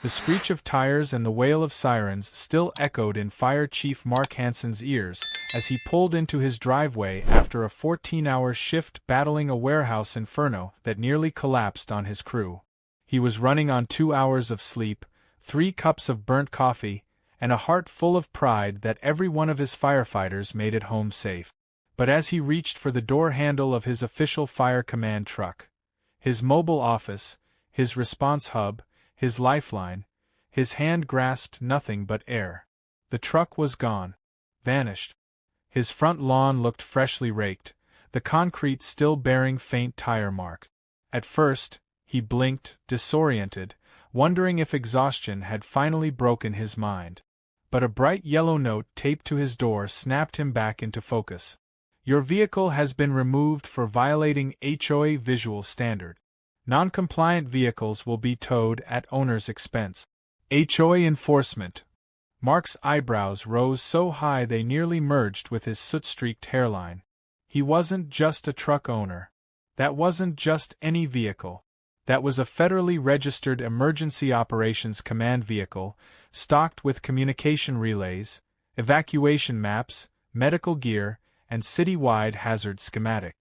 The screech of tires and the wail of sirens still echoed in Fire Chief Mark Hansen's ears as he pulled into his driveway after a 14-hour shift battling a warehouse inferno that nearly collapsed on his crew. He was running on 2 hours of sleep, 3 cups of burnt coffee, and a heart full of pride that every one of his firefighters made it home safe. But as he reached for the door handle of his official fire command truck, his mobile office, his response hub, his lifeline, his hand grasped nothing but air. The truck was gone. Vanished. His front lawn looked freshly raked, the concrete still bearing faint tire marks. At first, he blinked, disoriented, wondering if exhaustion had finally broken his mind. But a bright yellow note taped to his door snapped him back into focus. Your vehicle has been removed for violating HOA visual standard. Non-compliant vehicles will be towed at owner's expense. HOA enforcement. Mark's eyebrows rose so high they nearly merged with his soot-streaked hairline. He wasn't just a truck owner. That wasn't just any vehicle. That was a federally registered Emergency Operations Command vehicle, stocked with communication relays, evacuation maps, medical gear, and city-wide hazard schematic.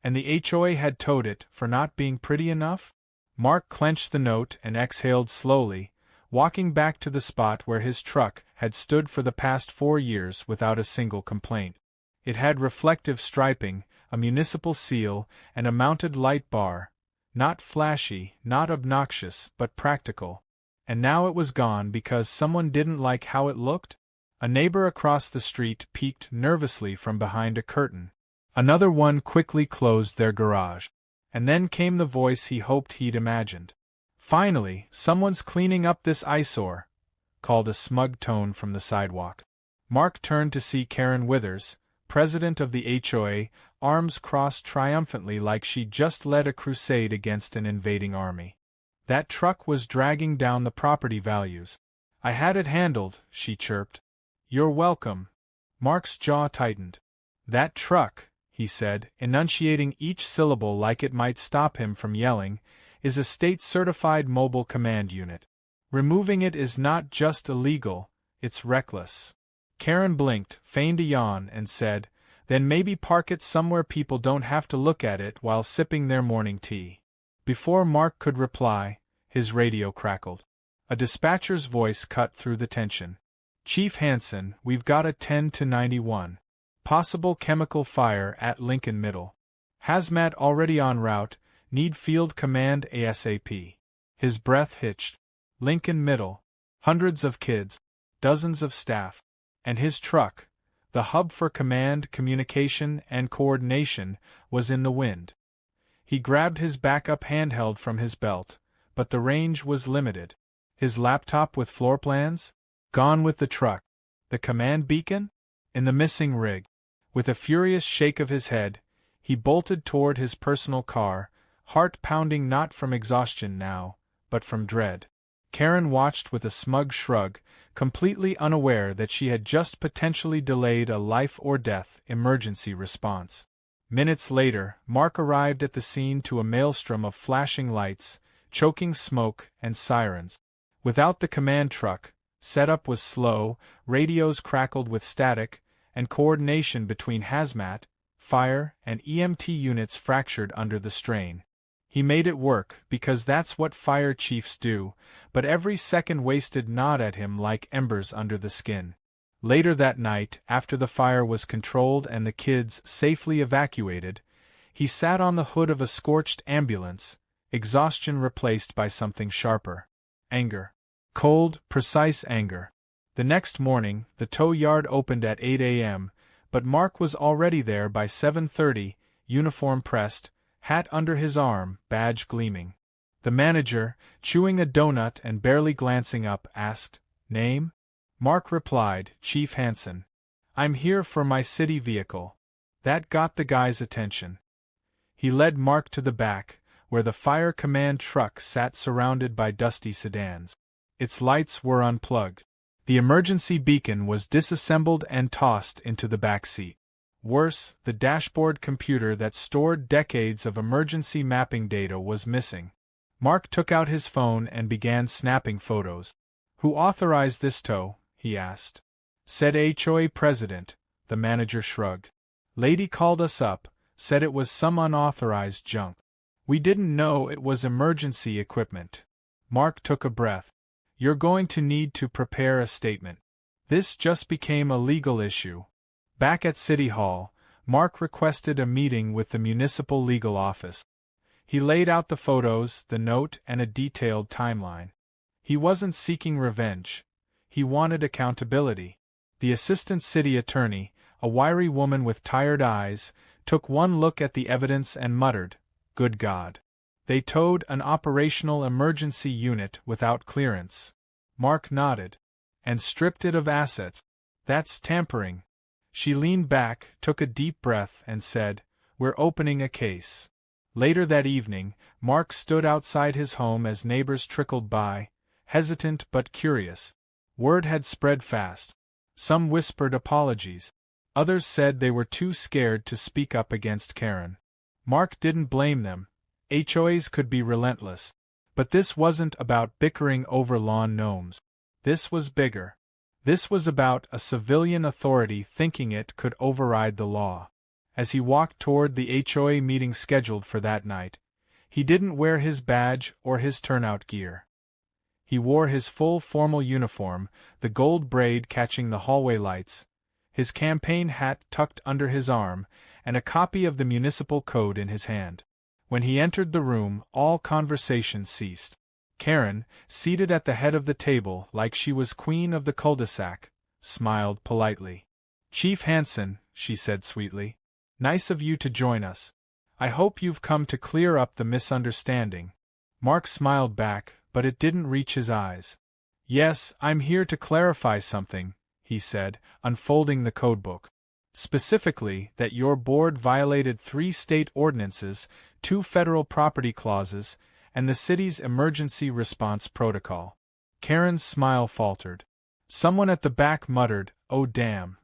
And the HOA had towed it for not being pretty enough? Mark clenched the note and exhaled slowly, walking back to the spot where his truck had stood for the past 4 years without a single complaint. It had reflective striping, a municipal seal, and a mounted light bar. Not flashy, not obnoxious, but practical. And now it was gone because someone didn't like how it looked? A neighbor across the street peeked nervously from behind a curtain. Another one quickly closed their garage. And then came the voice he hoped he'd imagined. Finally, someone's cleaning up this eyesore, called a smug tone from the sidewalk. Mark turned to see Karen Withers, president of the HOA, arms crossed triumphantly like she'd just led a crusade against an invading army. That truck was dragging down the property values. I had it handled, she chirped. You're welcome. Mark's jaw tightened. That truck, he said, enunciating each syllable like it might stop him from yelling, is a state-certified mobile command unit. Removing it is not just illegal, it's reckless. Karen blinked, feigned a yawn, and said, then maybe park it somewhere people don't have to look at it while sipping their morning tea. Before Mark could reply, his radio crackled. A dispatcher's voice cut through the tension. Chief Hansen, we've got a 10-91. Possible chemical fire at Lincoln Middle. Hazmat already en route, need field command ASAP. His breath hitched. Lincoln Middle. Hundreds of kids. Dozens of staff. And his truck, the hub for command, communication, and coordination, was in the wind. He grabbed his backup handheld from his belt, but the range was limited. His laptop with floor plans? Gone with the truck. The command beacon? In the missing rig. With a furious shake of his head, he bolted toward his personal car, heart pounding not from exhaustion now, but from dread. Karen watched with a smug shrug, completely unaware that she had just potentially delayed a life-or-death emergency response. Minutes later, Mark arrived at the scene to a maelstrom of flashing lights, choking smoke, and sirens. Without the command truck, setup was slow, radios crackled with static, and coordination between hazmat, fire, and EMT units fractured under the strain. He made it work because that's what fire chiefs do, but every second wasted gnawed at him like embers under the skin. Later that night, after the fire was controlled and the kids safely evacuated, he sat on the hood of a scorched ambulance, exhaustion replaced by something sharper. Anger. Cold, precise anger. The next morning, the tow yard opened at 8 a.m., but Mark was already there by 7:30, uniform pressed, hat under his arm, badge gleaming. The manager, chewing a donut and barely glancing up, asked, "Name?" Mark replied, "Chief Hansen. I'm here for my city vehicle." That got the guy's attention. He led Mark to the back, where the fire command truck sat surrounded by dusty sedans. Its lights were unplugged. The emergency beacon was disassembled and tossed into the back seat. Worse, the dashboard computer that stored decades of emergency mapping data was missing. Mark took out his phone and began snapping photos. "Who authorized this tow?" he asked. "Said HOA president," the manager shrugged. "Lady called us up, said it was some unauthorized junk. We didn't know it was emergency equipment." Mark took a breath. "You're going to need to prepare a statement. This just became a legal issue." Back at City Hall, Mark requested a meeting with the municipal legal office. He laid out the photos, the note, and a detailed timeline. He wasn't seeking revenge. He wanted accountability. The assistant city attorney, a wiry woman with tired eyes, took one look at the evidence and muttered, "Good God. They towed an operational emergency unit without clearance." Mark nodded. "And stripped it of assets. That's tampering." She leaned back, took a deep breath, and said, "We're opening a case." Later that evening, Mark stood outside his home as neighbors trickled by, hesitant but curious. Word had spread fast. Some whispered apologies. Others said they were too scared to speak up against Karen. Mark didn't blame them. HOAs could be relentless. But this wasn't about bickering over lawn gnomes. This was bigger. This was about a civilian authority thinking it could override the law. As he walked toward the HOA meeting scheduled for that night, he didn't wear his badge or his turnout gear. He wore his full formal uniform, the gold braid catching the hallway lights, his campaign hat tucked under his arm, and a copy of the municipal code in his hand. When he entered the room, all conversation ceased. Karen, seated at the head of the table like she was queen of the cul-de-sac, smiled politely. "Chief Hansen," she said sweetly, "nice of you to join us. I hope you've come to clear up the misunderstanding." Mark smiled back, but it didn't reach his eyes. "Yes, I'm here to clarify something," he said, unfolding the codebook. "Specifically, that your board violated 3 state ordinances, 2 federal property clauses, and the city's emergency response protocol." Karen's smile faltered. Someone at the back muttered, "Oh damn."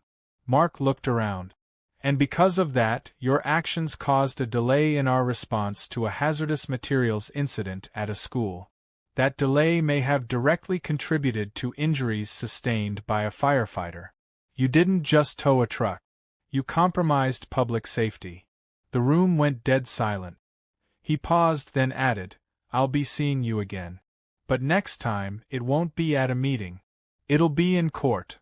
Mark looked around. "And because of that, your actions caused a delay in our response to a hazardous materials incident at a school. That delay may have directly contributed to injuries sustained by a firefighter. You didn't just tow a truck. You compromised public safety." The room went dead silent. He paused, then added, "I'll be seeing you again. But next time, it won't be at a meeting. It'll be in court."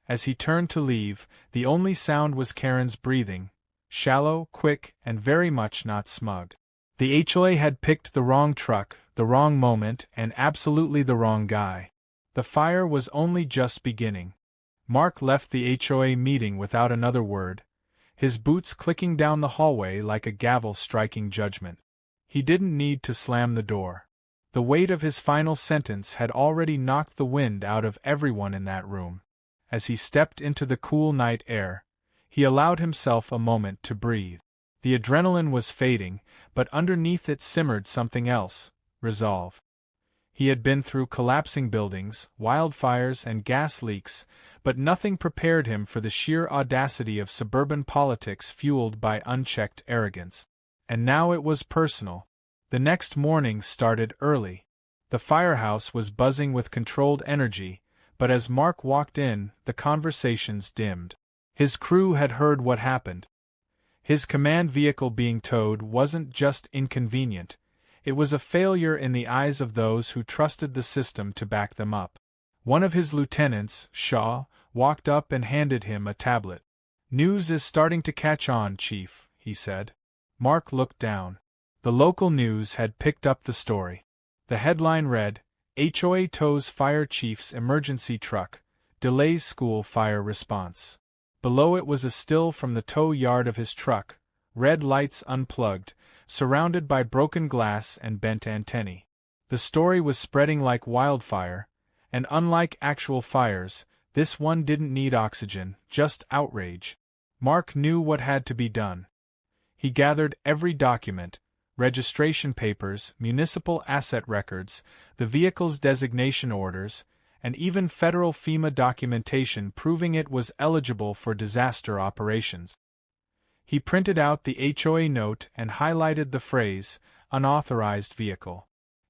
As he turned to leave, the only sound was Karen's breathing, shallow, quick, and very much not smug. The HOA had picked the wrong truck, the wrong moment, and absolutely the wrong guy. The fire was only just beginning. Mark left the HOA meeting without another word, his boots clicking down the hallway like a gavel striking judgment. He didn't need to slam the door. The weight of his final sentence had already knocked the wind out of everyone in that room. As he stepped into the cool night air, he allowed himself a moment to breathe. The adrenaline was fading, but underneath it simmered something else: resolve. He had been through collapsing buildings, wildfires, and gas leaks, but nothing prepared him for the sheer audacity of suburban politics fueled by unchecked arrogance. And now it was personal. The next morning started early. The firehouse was buzzing with controlled energy, but as Mark walked in, the conversations dimmed. His crew had heard what happened. His command vehicle being towed wasn't just inconvenient, it was a failure in the eyes of those who trusted the system to back them up. One of his lieutenants, Shaw, walked up and handed him a tablet. "News is starting to catch on, Chief," he said. Mark looked down. The local news had picked up the story. The headline read, "HOA tows fire chief's emergency truck, delays school fire response." Below it was a still from the tow yard of his truck, red lights unplugged, surrounded by broken glass and bent antennae. The story was spreading like wildfire, and unlike actual fires, this one didn't need oxygen, just outrage. Mark knew what had to be done. He gathered every document: registration papers, municipal asset records, the vehicle's designation orders, and even federal FEMA documentation proving it was eligible for disaster operations. He printed out the HOA note and highlighted the phrase, "unauthorized vehicle."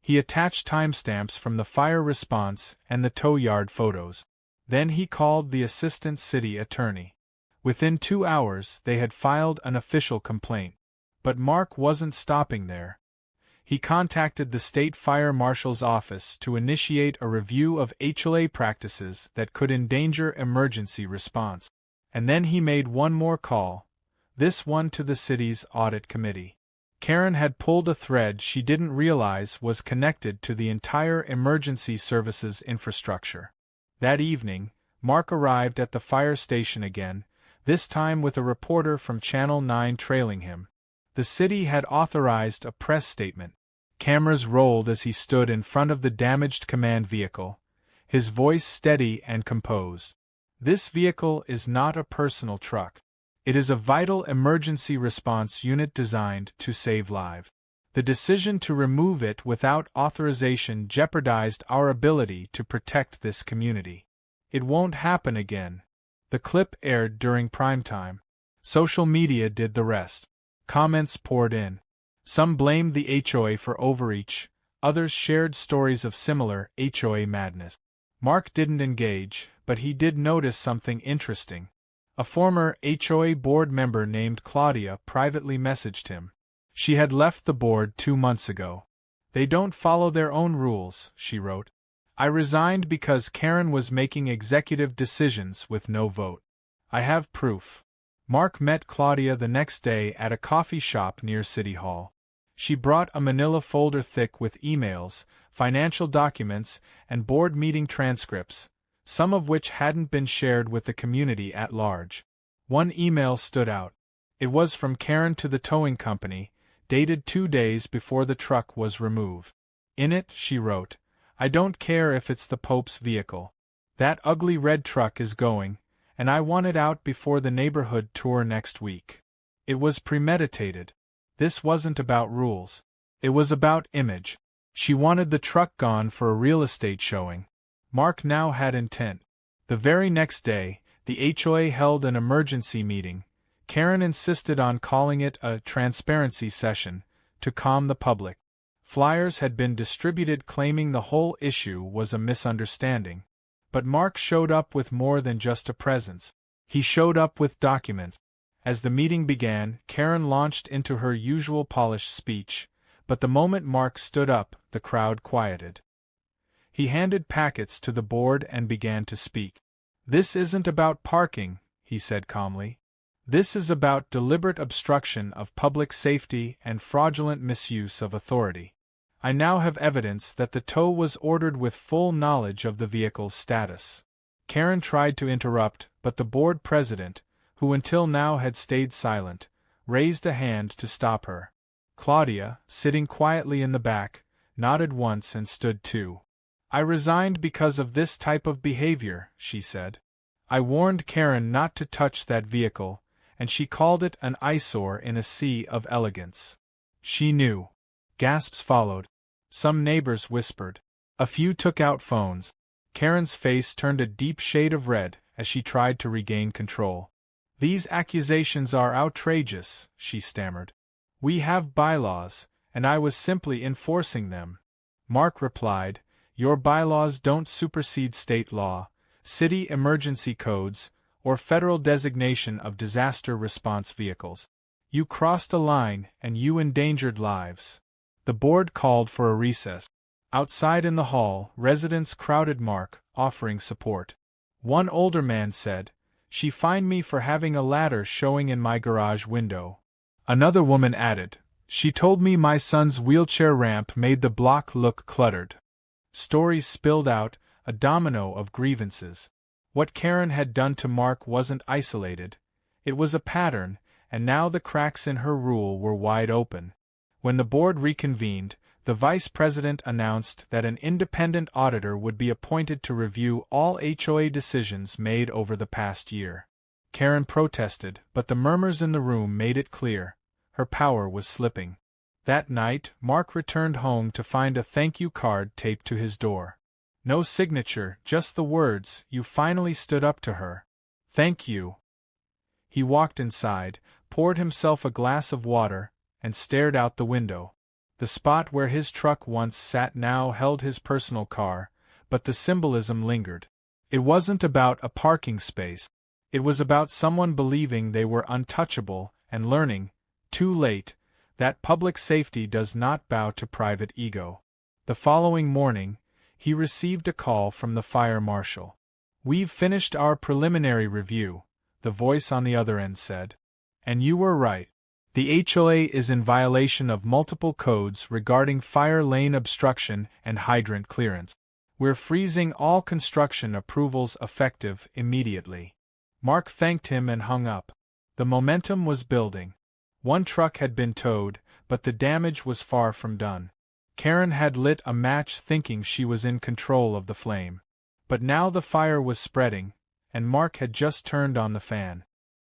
He attached timestamps from the fire response and the tow yard photos. Then he called the assistant city attorney. Within 2 hours they had filed an official complaint. But Mark wasn't stopping there. He contacted the state fire marshal's office to initiate a review of HOA practices that could endanger emergency response. And then he made one more call, this one to the city's audit committee. Karen had pulled a thread she didn't realize was connected to the entire emergency services infrastructure. That evening, Mark arrived at the fire station again, this time with a reporter from Channel 9 trailing him. The city had authorized a press statement. Cameras rolled as he stood in front of the damaged command vehicle, his voice steady and composed. This vehicle is not a personal truck. It is a vital emergency response unit designed to save lives. The decision to remove it without authorization jeopardized our ability to protect this community. It won't happen again. The clip aired during prime time. Social media did the rest. Comments poured in. Some blamed the HOA for overreach, others shared stories of similar HOA madness. Mark didn't engage, but he did notice something interesting. A former HOA board member named Claudia privately messaged him. She had left the board 2 months ago. "They don't follow their own rules," she wrote. "I resigned because Karen was making executive decisions with no vote. I have proof." Mark met Claudia the next day at a coffee shop near City Hall. She brought a manila folder thick with emails, financial documents, and board meeting transcripts, some of which hadn't been shared with the community at large. One email stood out. It was from Karen to the towing company, dated 2 days before the truck was removed. In it, she wrote, "I don't care if it's the Pope's vehicle. That ugly red truck is going, and I want it out before the neighborhood tour next week." It was premeditated. This wasn't about rules. It was about image. She wanted the truck gone for a real estate showing. Mark now had intent. The very next day, the HOA held an emergency meeting. Karen insisted on calling it a transparency session, to calm the public. Flyers had been distributed claiming the whole issue was a misunderstanding. But Mark showed up with more than just a presence. He showed up with documents. As the meeting began, Karen launched into her usual polished speech, but the moment Mark stood up, the crowd quieted. He handed packets to the board and began to speak. "This isn't about parking," he said calmly. "This is about deliberate obstruction of public safety and fraudulent misuse of authority. I now have evidence that the tow was ordered with full knowledge of the vehicle's status." Karen tried to interrupt, but the board president, who until now had stayed silent, raised a hand to stop her. Claudia, sitting quietly in the back, nodded once and stood too. "I resigned because of this type of behavior," she said. "I warned Karen not to touch that vehicle, and she called it an eyesore in a sea of elegance. She knew." Gasps followed. Some neighbors whispered. A few took out phones. Karen's face turned a deep shade of red as she tried to regain control. "These accusations are outrageous," she stammered. "We have bylaws, and I was simply enforcing them." Mark replied, "Your bylaws don't supersede state law, city emergency codes, or federal designation of disaster response vehicles. You crossed a line and you endangered lives." The board called for a recess. Outside in the hall, residents crowded Mark, offering support. One older man said, "She fined me for having a ladder showing in my garage window." Another woman added, "She told me my son's wheelchair ramp made the block look cluttered." Stories spilled out, a domino of grievances. What Karen had done to Mark wasn't isolated. It was a pattern, and now the cracks in her rule were wide open. When the board reconvened, the vice president announced that an independent auditor would be appointed to review all HOA decisions made over the past year. Karen protested, but the murmurs in the room made it clear. Her power was slipping. That night, Mark returned home to find a thank you card taped to his door. No signature, just the words, "You finally stood up to her. Thank you." He walked inside, poured himself a glass of water, and stared out the window. The spot where his truck once sat now held his personal car, but the symbolism lingered. It wasn't about a parking space. It was about someone believing they were untouchable and learning, too late, that public safety does not bow to private ego. The following morning, he received a call from the fire marshal. "We've finished our preliminary review," the voice on the other end said. "And you were right. The HOA is in violation of multiple codes regarding fire lane obstruction and hydrant clearance. We're freezing all construction approvals effective immediately." Mark thanked him and hung up. The momentum was building. One truck had been towed, but the damage was far from done. Karen had lit a match thinking she was in control of the flame. But now the fire was spreading, and Mark had just turned on the fan.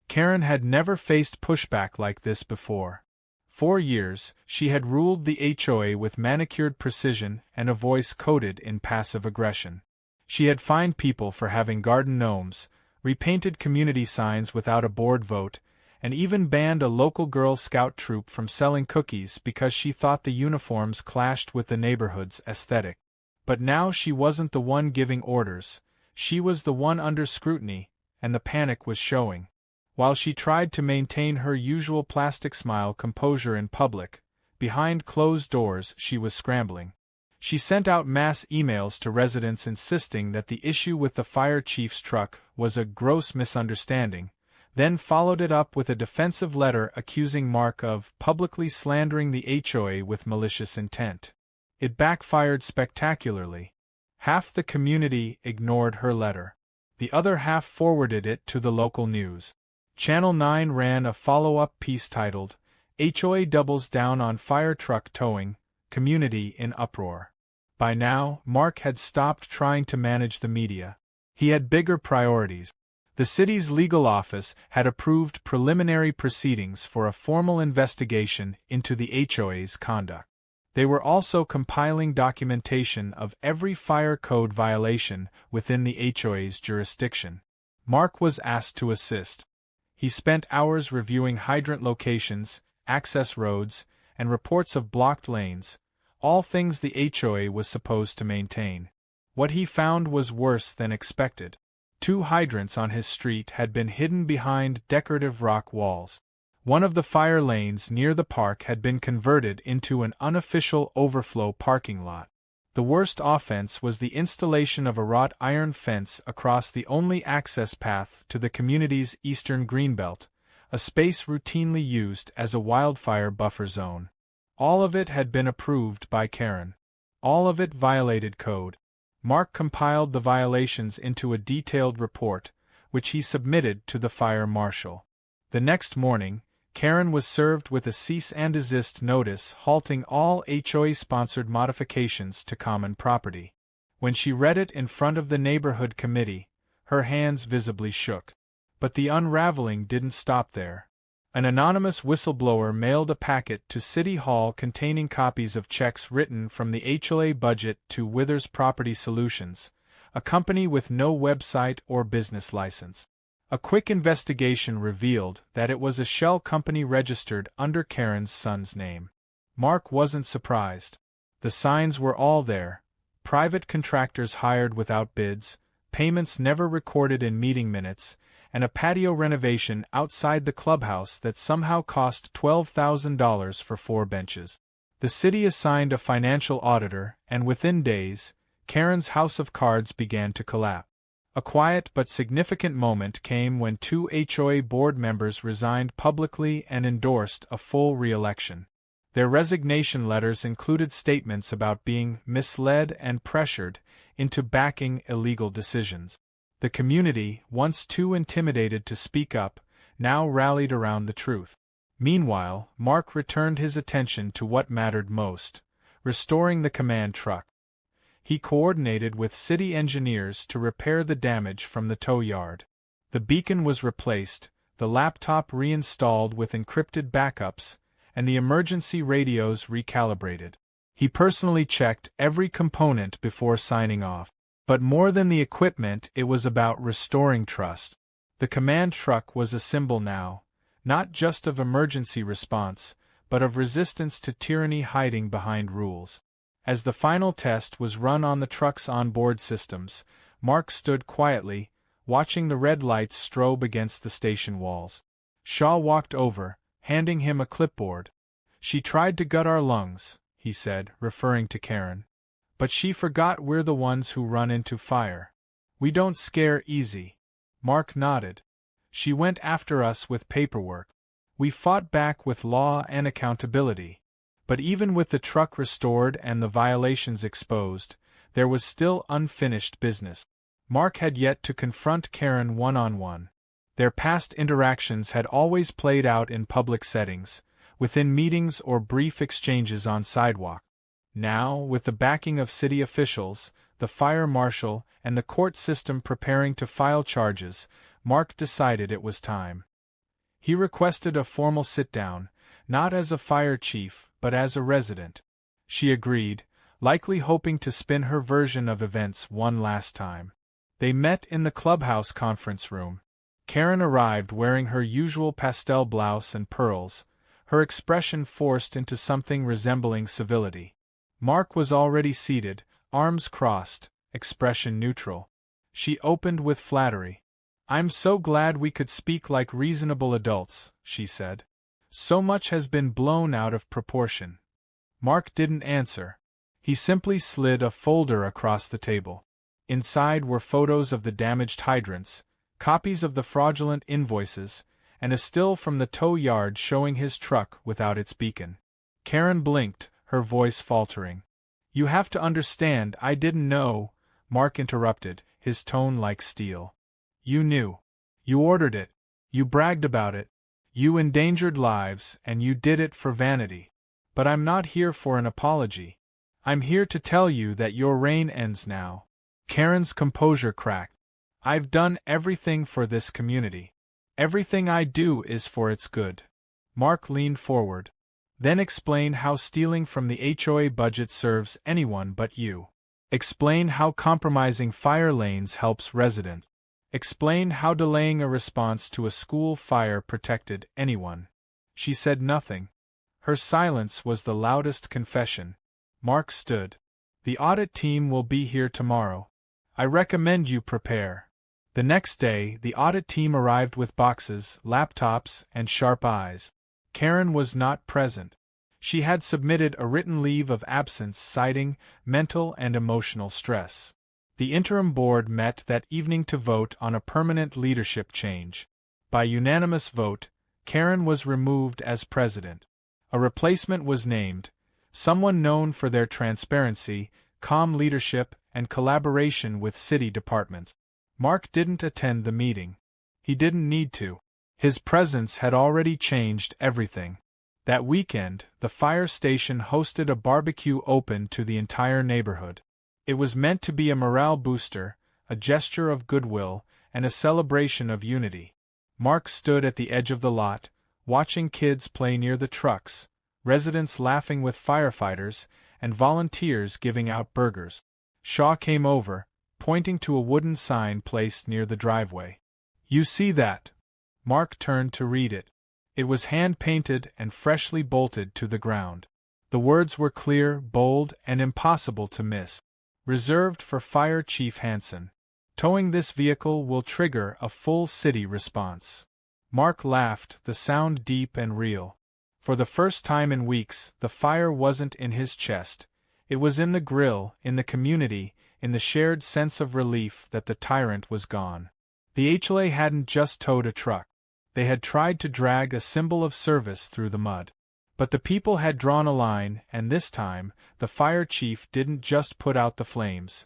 Karen had never faced pushback like this before. For years, she had ruled the HOA with manicured precision and a voice coated in passive aggression. She had fined people for having garden gnomes, repainted community signs without a board vote, and even banned a local Girl Scout troop from selling cookies because she thought the uniforms clashed with the neighborhood's aesthetic. But now she wasn't the one giving orders, she was the one under scrutiny, and the panic was showing. While she tried to maintain her usual plastic smile composure in public, behind closed doors she was scrambling. She sent out mass emails to residents insisting that the issue with the fire chief's truck was a gross misunderstanding, then followed it up with a defensive letter accusing Mark of publicly slandering the HOA with malicious intent. It backfired spectacularly. Half the community ignored her letter. The other half forwarded it to the local news. Channel 9 ran a follow-up piece titled, "HOA Doubles Down on Fire Truck Towing, Community in Uproar." By now, Mark had stopped trying to manage the media. He had bigger priorities. The city's legal office had approved preliminary proceedings for a formal investigation into the HOA's conduct. They were also compiling documentation of every fire code violation within the HOA's jurisdiction. Mark was asked to assist. He spent hours reviewing hydrant locations, access roads, and reports of blocked lanes, all things the HOA was supposed to maintain. What he found was worse than expected. 2 hydrants on his street had been hidden behind decorative rock walls. One of the fire lanes near the park had been converted into an unofficial overflow parking lot. The worst offense was the installation of a wrought iron fence across the only access path to the community's eastern greenbelt, a space routinely used as a wildfire buffer zone. All of it had been approved by Karen. All of it violated code. Mark compiled the violations into a detailed report, which he submitted to the fire marshal. The next morning, Karen was served with a cease and desist notice halting all HOA-sponsored modifications to common property. When she read it in front of the neighborhood committee, her hands visibly shook. But the unraveling didn't stop there. An anonymous whistleblower mailed a packet to City Hall containing copies of checks written from the HOA budget to Withers Property Solutions, a company with no website or business license. A quick investigation revealed that it was a shell company registered under Karen's son's name. Mark wasn't surprised. The signs were all there: private contractors hired without bids, payments never recorded in meeting minutes, and a patio renovation outside the clubhouse that somehow cost $12,000 for 4 benches. The city assigned a financial auditor, and within days, Karen's house of cards began to collapse. A quiet but significant moment came when 2 HOA board members resigned publicly and endorsed a full re-election. Their resignation letters included statements about being misled and pressured into backing illegal decisions. The community, once too intimidated to speak up, now rallied around the truth. Meanwhile, Mark returned his attention to what mattered most: restoring the command truck. He coordinated with city engineers to repair the damage from the tow yard. The beacon was replaced, the laptop reinstalled with encrypted backups, and the emergency radios recalibrated. He personally checked every component before signing off. But more than the equipment, it was about restoring trust. The command truck was a symbol now, not just of emergency response, but of resistance to tyranny hiding behind rules. As the final test was run on the truck's onboard systems, Mark stood quietly, watching the red lights strobe against the station walls. Shaw walked over, handing him a clipboard. "She tried to gut our lungs," he said, referring to Karen. "But she forgot we're the ones who run into fire. We don't scare easy." Mark nodded. "She went after us with paperwork. We fought back with law and accountability. But even with the truck restored and the violations exposed, there was still unfinished business." Mark had yet to confront Karen one-on-one. Their past interactions had always played out in public settings, within meetings or brief exchanges on sidewalk. Now, with the backing of city officials, the fire marshal, and the court system preparing to file charges, Mark decided it was time. He requested a formal sit-down, not as a fire chief, but as a resident. She agreed, likely hoping to spin her version of events one last time. They met in the clubhouse conference room. Karen arrived wearing her usual pastel blouse and pearls, her expression forced into something resembling civility. Mark was already seated, arms crossed, expression neutral. She opened with flattery. "I'm so glad we could speak like reasonable adults," she said. "So much has been blown out of proportion." Mark didn't answer. He simply slid a folder across the table. Inside were photos of the damaged hydrants, copies of the fraudulent invoices, and a still from the tow yard showing his truck without its beacon. Karen blinked, her voice faltering. "You have to understand, I didn't know," Mark interrupted, his tone like steel. "You knew. You ordered it. You bragged about it. You endangered lives, and you did it for vanity. But I'm not here for an apology. I'm here to tell you that your reign ends now." Karen's composure cracked. "I've done everything for this community. Everything I do is for its good." Mark leaned forward. "Then explain how stealing from the HOA budget serves anyone but you. Explain how compromising fire lanes helps residents. Explain how delaying a response to a school fire protected anyone." She said nothing. Her silence was the loudest confession. Mark stood. "The audit team will be here tomorrow. I recommend you prepare." The next day, the audit team arrived with boxes, laptops, and sharp eyes. Karen was not present. She had submitted a written leave of absence citing mental and emotional stress. The interim board met that evening to vote on a permanent leadership change. By unanimous vote, Karen was removed as president. A replacement was named, someone known for their transparency, calm leadership, and collaboration with city departments. Mark didn't attend the meeting. He didn't need to. His presence had already changed everything. That weekend, the fire station hosted a barbecue open to the entire neighborhood. It was meant to be a morale booster, a gesture of goodwill, and a celebration of unity. Mark stood at the edge of the lot, watching kids play near the trucks, residents laughing with firefighters, and volunteers giving out burgers. Shaw came over, pointing to a wooden sign placed near the driveway. "You see that?" Mark turned to read it. It was hand-painted and freshly bolted to the ground. The words were clear, bold, and impossible to miss. "Reserved for Fire Chief Hansen. Towing this vehicle will trigger a full city response." Mark laughed, the sound deep and real. For the first time in weeks, the fire wasn't in his chest. It was in the grill, in the community, in the shared sense of relief that the tyrant was gone. The HOA hadn't just towed a truck. They had tried to drag a symbol of service through the mud. But the people had drawn a line, and this time, the fire chief didn't just put out the flames.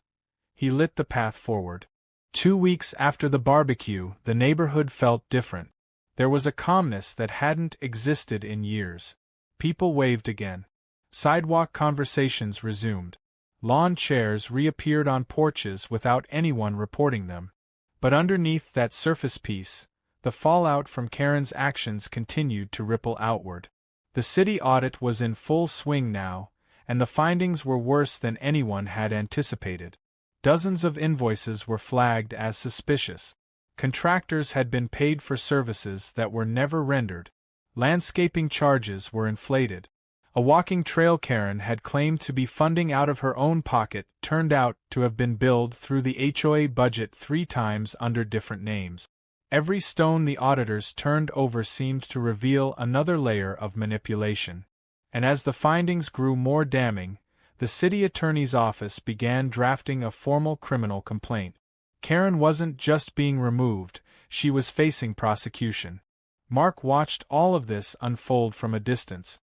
He lit the path forward. 2 weeks after the barbecue, the neighborhood felt different. There was a calmness that hadn't existed in years. People waved again. Sidewalk conversations resumed. Lawn chairs reappeared on porches without anyone reporting them. But underneath that surface peace, the fallout from Karen's actions continued to ripple outward. The city audit was in full swing now, and the findings were worse than anyone had anticipated. Dozens of invoices were flagged as suspicious. Contractors had been paid for services that were never rendered. Landscaping charges were inflated. A walking trail Karen had claimed to be funding out of her own pocket turned out to have been billed through the HOA budget 3 times under different names. Every stone the auditors turned over seemed to reveal another layer of manipulation. And as the findings grew more damning, the city attorney's office began drafting a formal criminal complaint. Karen wasn't just being removed, she was facing prosecution. Mark watched all of this unfold from a distance.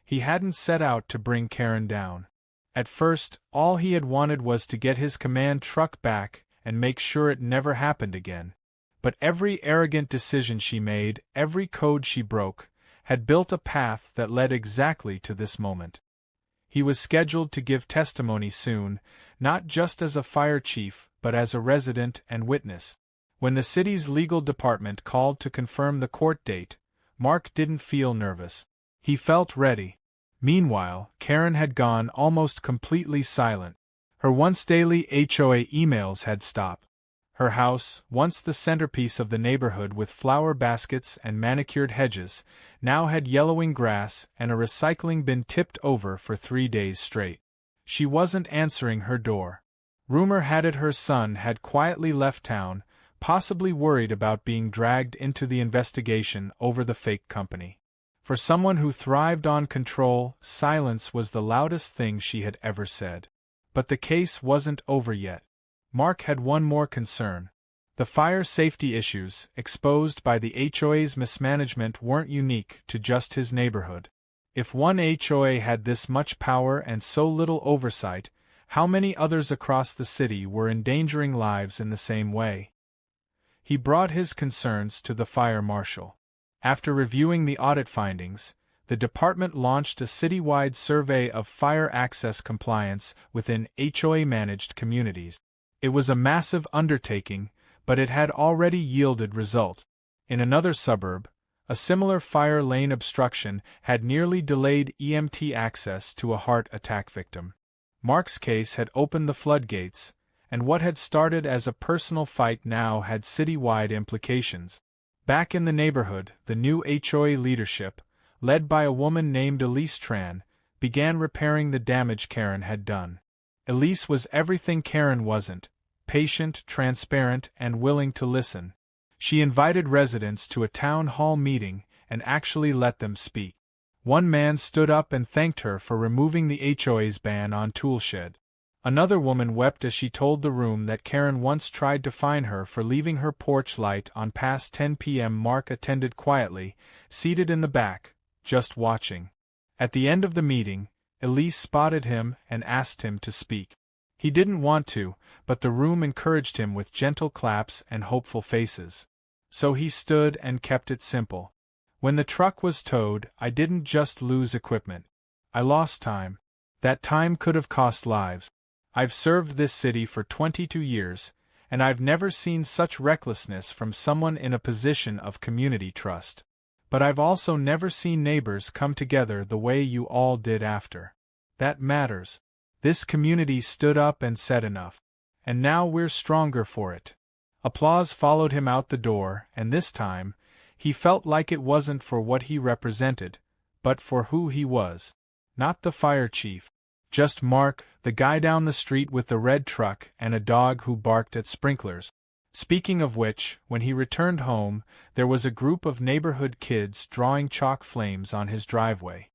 He hadn't set out to bring Karen down. At first, all he had wanted was to get his command truck back and make sure it never happened again. But every arrogant decision she made, every code she broke, had built a path that led exactly to this moment. He was scheduled to give testimony soon, not just as a fire chief, but as a resident and witness. When the city's legal department called to confirm the court date, Mark didn't feel nervous. He felt ready. Meanwhile, Karen had gone almost completely silent. Her once daily HOA emails had stopped. Her house, once the centerpiece of the neighborhood with flower baskets and manicured hedges, now had yellowing grass and a recycling bin tipped over for 3 days straight. She wasn't answering her door. Rumor had it her son had quietly left town, possibly worried about being dragged into the investigation over the fake company. For someone who thrived on control, silence was the loudest thing she had ever said. But the case wasn't over yet. Mark had one more concern. The fire safety issues, exposed by the HOA's mismanagement, weren't unique to just his neighborhood. If one HOA had this much power and so little oversight, how many others across the city were endangering lives in the same way? He brought his concerns to the fire marshal. After reviewing the audit findings, the department launched a citywide survey of fire access compliance within HOA-managed communities. It was a massive undertaking, but it had already yielded results. In another suburb, a similar fire lane obstruction had nearly delayed EMT access to a heart attack victim. Mark's case had opened the floodgates, and what had started as a personal fight now had citywide implications. Back in the neighborhood, the new HOA leadership, led by a woman named Elise Tran, began repairing the damage Karen had done. Elise was everything Karen wasn't: patient, transparent, and willing to listen. She invited residents to a town hall meeting and actually let them speak. One man stood up and thanked her for removing the HOA's ban on toolshed. Another woman wept as she told the room that Karen once tried to fine her for leaving her porch light on past 10 p.m. Mark attended quietly, seated in the back, just watching. At the end of the meeting, Elise spotted him and asked him to speak. He didn't want to, but the room encouraged him with gentle claps and hopeful faces. So he stood and kept it simple. When the truck was towed, I didn't just lose equipment. I lost time. That time could have cost lives. I've served this city for 22 years, and I've never seen such recklessness from someone in a position of community trust. But I've also never seen neighbors come together the way you all did after. That matters. This community stood up and said enough. And now we're stronger for it. Applause followed him out the door, and this time, he felt like it wasn't for what he represented, but for who he was. Not the fire chief. Just Mark, the guy down the street with the red truck and a dog who barked at sprinklers. Speaking of which, when he returned home, there was a group of neighborhood kids drawing chalk flames on his driveway.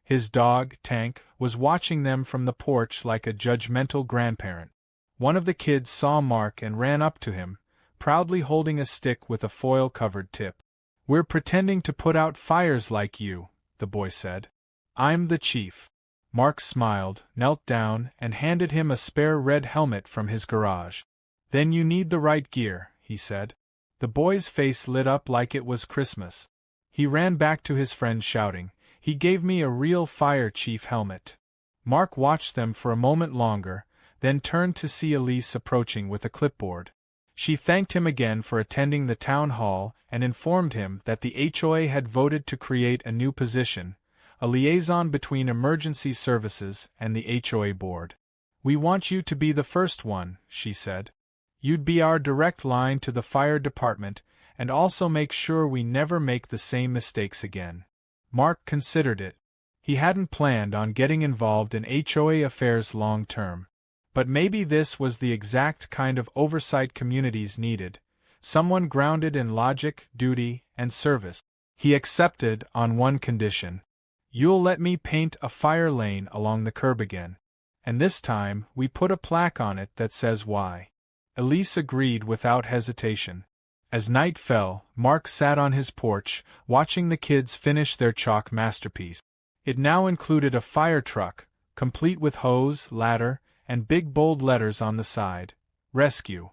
His dog, Tank, was watching them from the porch like a judgmental grandparent. One of the kids saw Mark and ran up to him, proudly holding a stick with a foil-covered tip. "We're pretending to put out fires like you," the boy said. "I'm the chief." Mark smiled, knelt down, and handed him a spare red helmet from his garage. "Then you need the right gear," he said. The boy's face lit up like it was Christmas. He ran back to his friend shouting, "He gave me a real fire chief helmet." Mark watched them for a moment longer, then turned to see Elise approaching with a clipboard. She thanked him again for attending the town hall and informed him that the HOA had voted to create a new position, a liaison between emergency services and the HOA board. "We want you to be the first one," she said. "You'd be our direct line to the fire department, and also make sure we never make the same mistakes again. Mark considered it. He hadn't planned on getting involved in HOA affairs long term. But maybe this was the exact kind of oversight communities needed, someone grounded in logic, duty, and service. He accepted on one condition. You'll let me paint a fire lane along the curb again. And this time, we put a plaque on it that says why. Elise agreed without hesitation. As night fell, Mark sat on his porch, watching the kids finish their chalk masterpiece. It now included a fire truck, complete with hose, ladder, and big bold letters on the side. Rescue.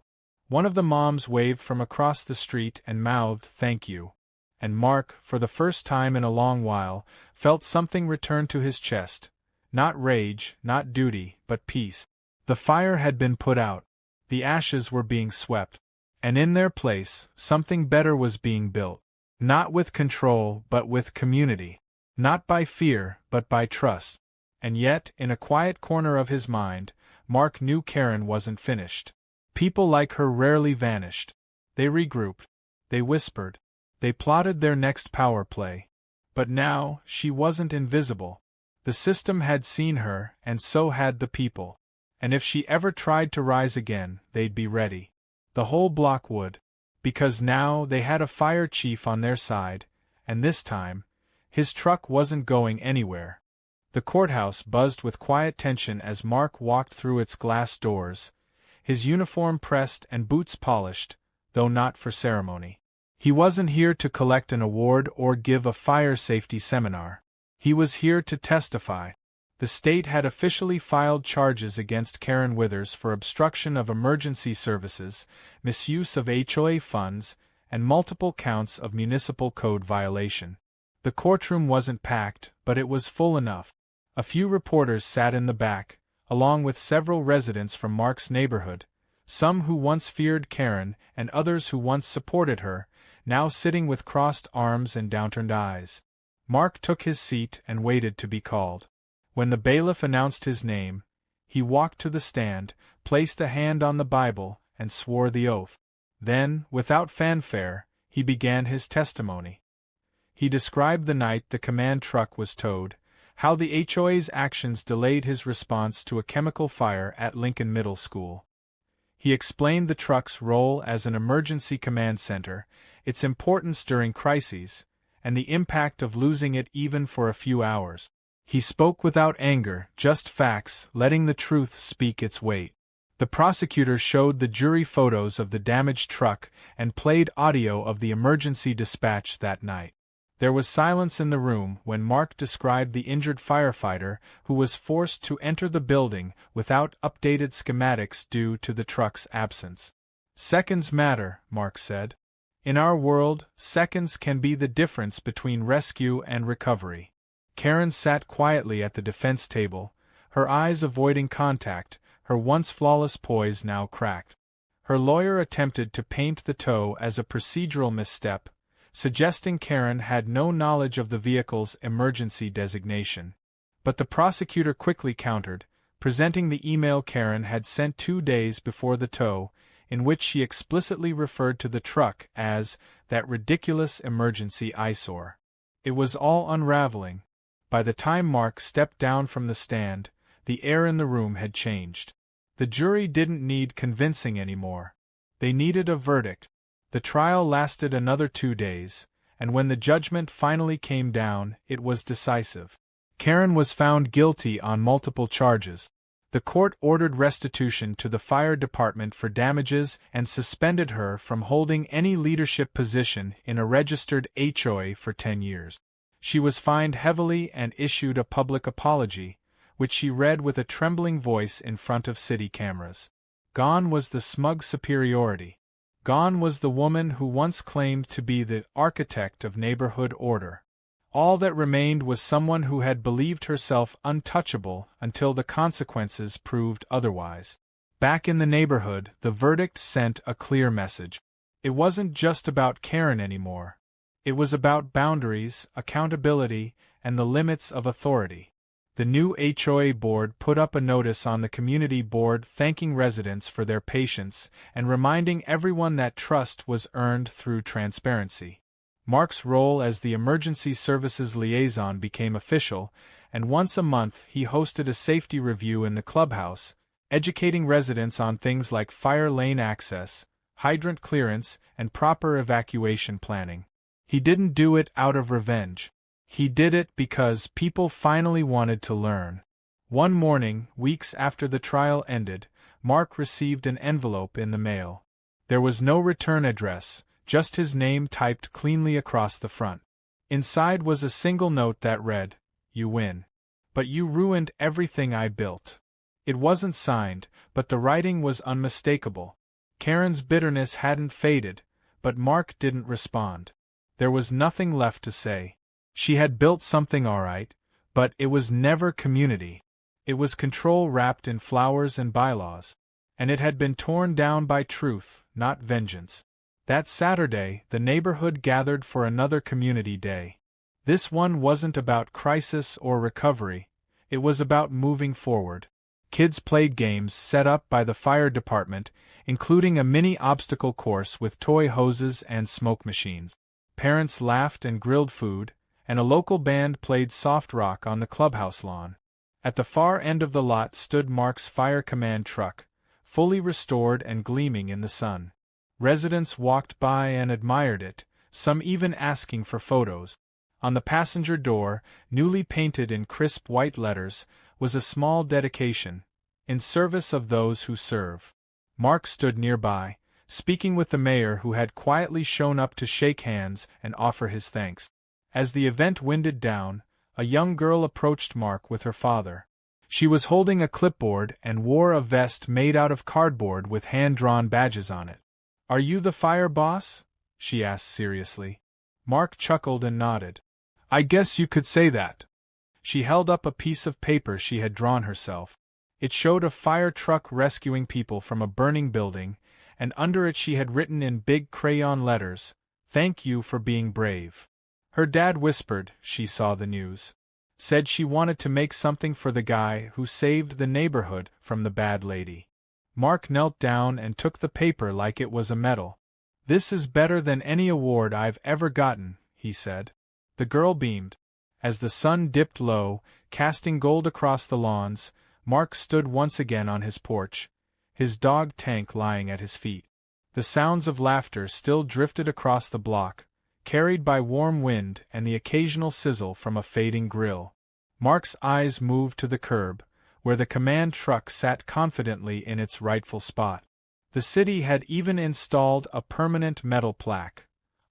One of the moms waved from across the street and mouthed thank you. And Mark, for the first time in a long while, felt something return to his chest. Not rage, not duty, but peace. The fire had been put out. The ashes were being swept. And in their place, something better was being built. Not with control, but with community. Not by fear, but by trust. And yet, in a quiet corner of his mind, Mark knew Karen wasn't finished. People like her rarely vanished. They regrouped. They whispered. They plotted their next power play. But now, she wasn't invisible. The system had seen her, and so had the people. And if she ever tried to rise again, they'd be ready. The whole block would. Because now they had a fire chief on their side, and this time, his truck wasn't going anywhere. The courthouse buzzed with quiet tension as Mark walked through its glass doors, his uniform pressed and boots polished, though not for ceremony. He wasn't here to collect an award or give a fire safety seminar. He was here to testify. The state had officially filed charges against Karen Withers for obstruction of emergency services, misuse of HOA funds, and multiple counts of municipal code violation. The courtroom wasn't packed, but it was full enough. A few reporters sat in the back, along with several residents from Mark's neighborhood, some who once feared Karen and others who once supported her, now sitting with crossed arms and downturned eyes. Mark took his seat and waited to be called. When the bailiff announced his name, he walked to the stand, placed a hand on the Bible, and swore the oath. Then, without fanfare, he began his testimony. He described the night the command truck was towed, how the HOA's actions delayed his response to a chemical fire at Lincoln Middle School. He explained the truck's role as an emergency command center, its importance during crises, and the impact of losing it even for a few hours. He spoke without anger, just facts, letting the truth speak its weight. The prosecutor showed the jury photos of the damaged truck and played audio of the emergency dispatch that night. There was silence in the room when Mark described the injured firefighter who was forced to enter the building without updated schematics due to the truck's absence. Seconds matter, Mark said. In our world, seconds can be the difference between rescue and recovery. Karen sat quietly at the defense table, her eyes avoiding contact, her once flawless poise now cracked. Her lawyer attempted to paint the tow as a procedural misstep, suggesting Karen had no knowledge of the vehicle's emergency designation. But the prosecutor quickly countered, presenting the email Karen had sent 2 days before the tow, in which she explicitly referred to the truck as that ridiculous emergency eyesore. It was all unraveling. By the time Mark stepped down from the stand, the air in the room had changed. The jury didn't need convincing anymore. They needed a verdict. The trial lasted another 2 days, and when the judgment finally came down, it was decisive. Karen was found guilty on multiple charges. The court ordered restitution to the fire department for damages and suspended her from holding any leadership position in a registered HOA for 10 years. She was fined heavily and issued a public apology, which she read with a trembling voice in front of city cameras. Gone was the smug superiority. Gone was the woman who once claimed to be the architect of neighborhood order. All that remained was someone who had believed herself untouchable until the consequences proved otherwise. Back in the neighborhood, the verdict sent a clear message. It wasn't just about Karen anymore. It was about boundaries, accountability, and the limits of authority. The new HOA board put up a notice on the community board thanking residents for their patience and reminding everyone that trust was earned through transparency. Mark's role as the emergency services liaison became official, and once a month he hosted a safety review in the clubhouse, educating residents on things like fire lane access, hydrant clearance, and proper evacuation planning. He didn't do it out of revenge. He did it because people finally wanted to learn. One morning, weeks after the trial ended, Mark received an envelope in the mail. There was no return address, just his name typed cleanly across the front. Inside was a single note that read, "You win. But you ruined everything I built." It wasn't signed, but the writing was unmistakable. Karen's bitterness hadn't faded, but Mark didn't respond. There was nothing left to say. She had built something all right, but it was never community. It was control wrapped in flowers and bylaws. And it had been torn down by truth, not vengeance. That Saturday, the neighborhood gathered for another community day. This one wasn't about crisis or recovery, it was about moving forward. Kids played games set up by the fire department, including a mini obstacle course with toy hoses and smoke machines. Parents laughed and grilled food, and a local band played soft rock on the clubhouse lawn. At the far end of the lot stood Mark's fire command truck, fully restored and gleaming in the sun. Residents walked by and admired it, some even asking for photos. On the passenger door, newly painted in crisp white letters, was a small dedication, "In service of those who serve." Mark stood nearby, speaking with the mayor who had quietly shown up to shake hands and offer his thanks. As the event winded down, a young girl approached Mark with her father. She was holding a clipboard and wore a vest made out of cardboard with hand-drawn badges on it. "Are you the fire boss?" she asked seriously. Mark chuckled and nodded. "I guess you could say that." She held up a piece of paper she had drawn herself. It showed a fire truck rescuing people from a burning building, and under it she had written in big crayon letters, "Thank you for being brave." Her dad whispered, she saw the news. Said she wanted to make something for the guy who saved the neighborhood from the bad lady. Mark knelt down and took the paper like it was a medal. "This is better than any award I've ever gotten," he said. The girl beamed. As the sun dipped low, casting gold across the lawns, Mark stood once again on his porch, his dog Tank lying at his feet. The sounds of laughter still drifted across the block, carried by warm wind and the occasional sizzle from a fading grill. Mark's eyes moved to the curb, where the command truck sat confidently in its rightful spot. The city had even installed a permanent metal plaque,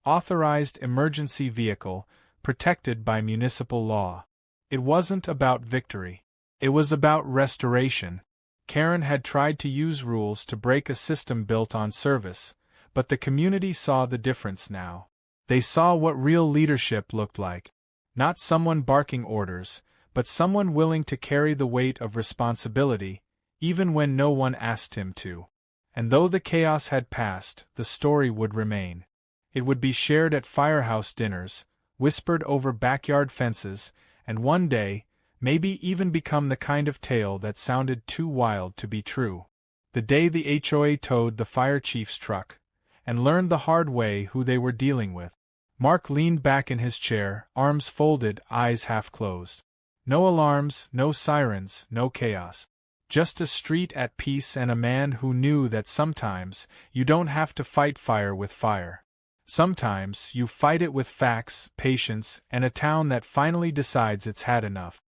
"Authorized Emergency Vehicle, protected by municipal law." It wasn't about victory. It was about restoration. Karen had tried to use rules to break a system built on service, but the community saw the difference now. They saw what real leadership looked like. Not someone barking orders, but someone willing to carry the weight of responsibility, even when no one asked him to. And though the chaos had passed, the story would remain. It would be shared at firehouse dinners, whispered over backyard fences, and one day, maybe even become the kind of tale that sounded too wild to be true. The day the HOA towed the fire chief's truck, and learned the hard way who they were dealing with. Mark leaned back in his chair, arms folded, eyes half closed. No alarms, no sirens, no chaos. Just a street at peace and a man who knew that sometimes you don't have to fight fire with fire. Sometimes you fight it with facts, patience, and a town that finally decides it's had enough.